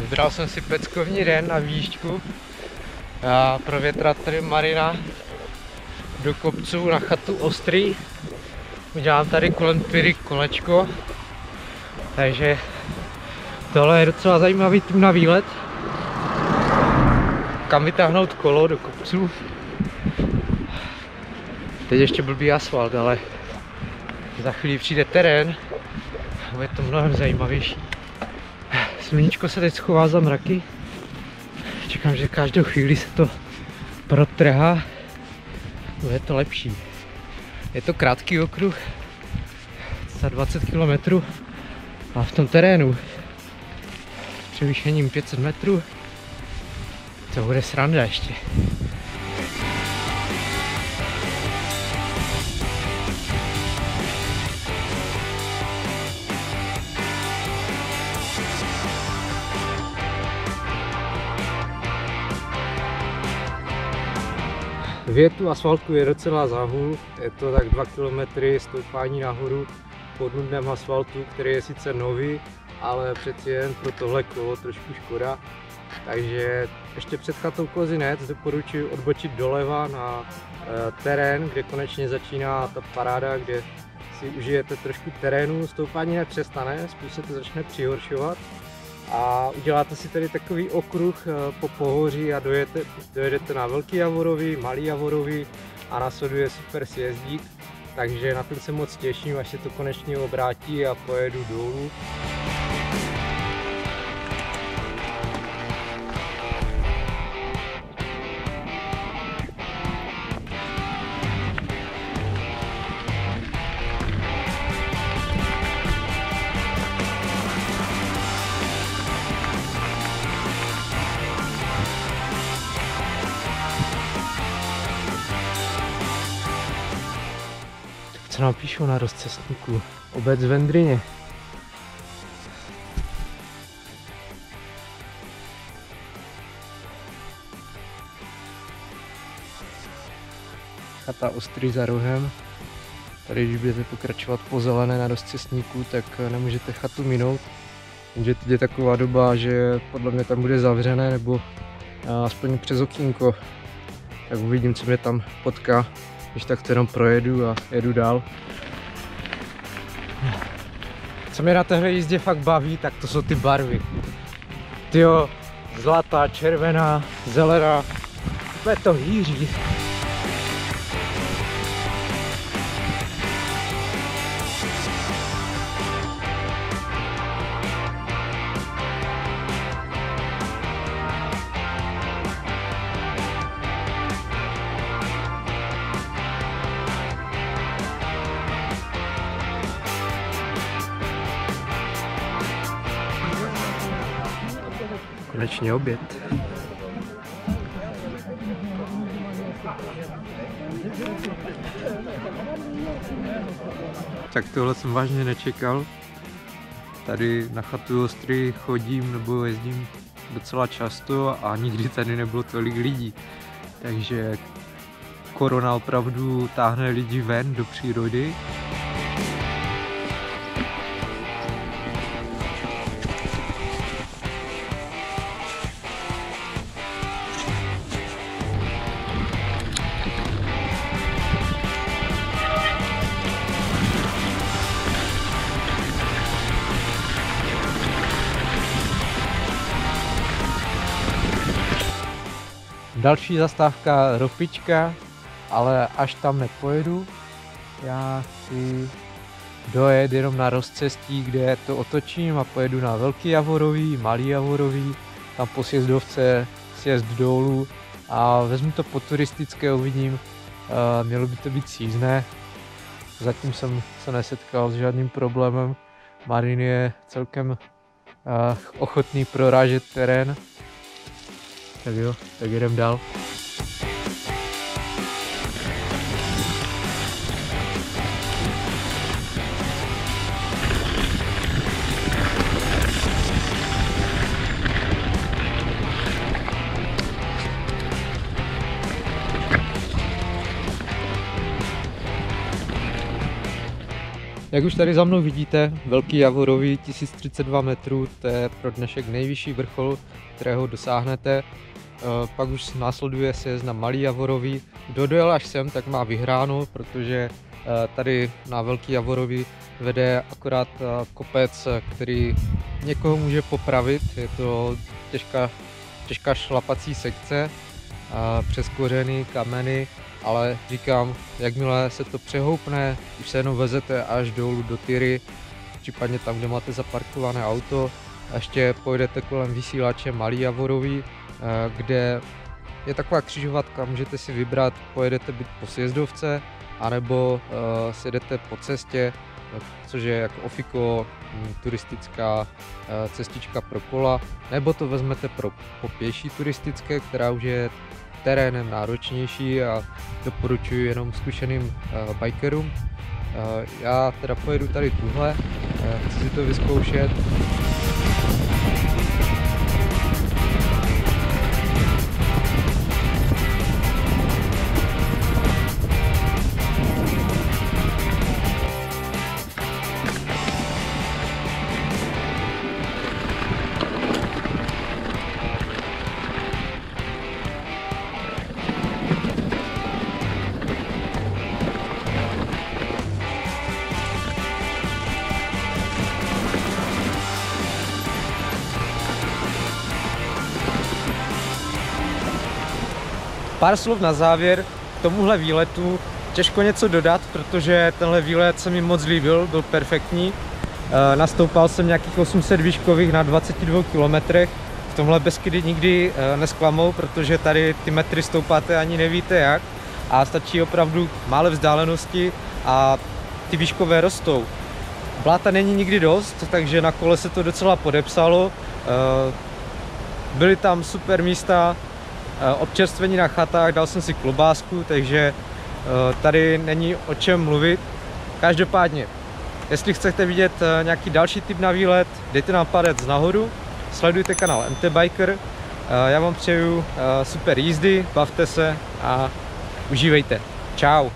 Vybral jsem si peckovní den na výšku a provětrat tady Marina do kopců na chatu Ostrý. Udělám tady kolem Piry kolečko, takže tohle je docela zajímavý tým na výlet. Kam vytáhnout kolo do kopců. Teď ještě blbý asfalt, ale za chvíli přijde terén, bude to mnohem zajímavější. Sluníčko se teď schová za mraky. Čekám, že každou chvíli se to protrhá. Bude to lepší. Je to krátký okruh, za 20 km a v tom terénu s převýšením 500 metrů to bude sranda ještě. Větu asfaltku je docela záhul, je to tak 2 km stoupání nahoru po nudném asfaltu, který je sice nový, ale přeci jen pro tohle kolo trošku škoda. Takže ještě před chatou Kozinec doporučuji odbočit doleva na terén, kde konečně začíná ta paráda, kde si užijete trošku terénu, stoupání nepřestane, spíš se to začne přihoršovat. A uděláte si tady takový okruh po pohoří a dojedete na Velký Javorový, Malý Javorový a následuje super sjezdík. Takže na ten se moc těším, až se to konečně obrátí a pojedu dolů. Co nám píšou na rozcestníku? Obec v Vendryně. Chata Ostrý za rohem. Tady, když budete pokračovat po zelené na rozcestníku, tak nemůžete chatu minout. Jenže teď je taková doba, že podle mě tam bude zavřené, nebo aspoň přes okýnko. Tak uvidím, co mě tam potká. Když tak to jenom projedu a jedu dál. Co mě na téhle jízdě fakt baví, tak to jsou ty barvy. Tyjo, zlatá, červená, zelená, úplně to hýří. Konečně oběd. Tak tohle jsem vážně nečekal. Tady na chatu Ostrý chodím nebo jezdím docela často a nikdy tady nebylo tolik lidí. Takže korona opravdu táhne lidi ven do přírody. Další zastávka Ropička, ale až tam nepojedu. Já si dojet jenom na rozcestí, kde to otočím a pojedu na Velký Javorový, Malý Javorový, tam po sjezdovce sjezd dolů a vezmu to po turistické, uvidím. Mělo by to být sjízdné. Zatím jsem se nesetkal s žádným problémem. Marin je celkem ochotný prorážet terén. Tak jo, tak jedem dál. Jak už tady za mnou vidíte, Velký Javorový 1032 metrů, to je pro dnešek nejvyšší vrchol, kterého dosáhnete. Pak už následuje sjezd na Malý Javorový. Kdo dojel až sem, tak má vyhráno, protože tady na Velký Javorový vede akorát kopec, který někoho může popravit. Je to těžká šlapací sekce, přes kořeny, kameny, ale říkám, jakmile se to přehoupne, už se jenom vezete až dolů do tyry, případně tam, kde máte zaparkované auto, a ještě pojedete kolem Vysílače Malý Javorový, kde je taková křižovatka, můžete si vybrat, pojedete buď po sjezdovce, anebo sjedete po cestě, což je jako ofiko, turistická cestička pro kola, nebo to vezmete po pěší turistické, která už je terénem náročnější a doporučuji jenom zkušeným bikerům. Já teda pojedu tady tuhle, chci si to vyzkoušet. Pár slov na závěr k tomuhle výletu. Těžko něco dodat, protože tenhle výlet se mi moc líbil, byl perfektní. Nastoupal jsem nějakých 800 výškových na 22 kilometrech. V tomhle Beskydy nikdy nesklamou, protože tady ty metry stoupáte ani nevíte jak. A stačí opravdu málo vzdálenosti a ty výškové rostou. Bláta není nikdy dost, takže na kole se to docela podepsalo. Byly tam super místa, občerstvení na chatách, dal jsem si klobásku, takže tady není o čem mluvit. Každopádně, jestli chcete vidět nějaký další tip na výlet, dejte nám palec nahoru, sledujte kanál MT Biker. Já vám přeju super jízdy, bavte se a užívejte. Čau.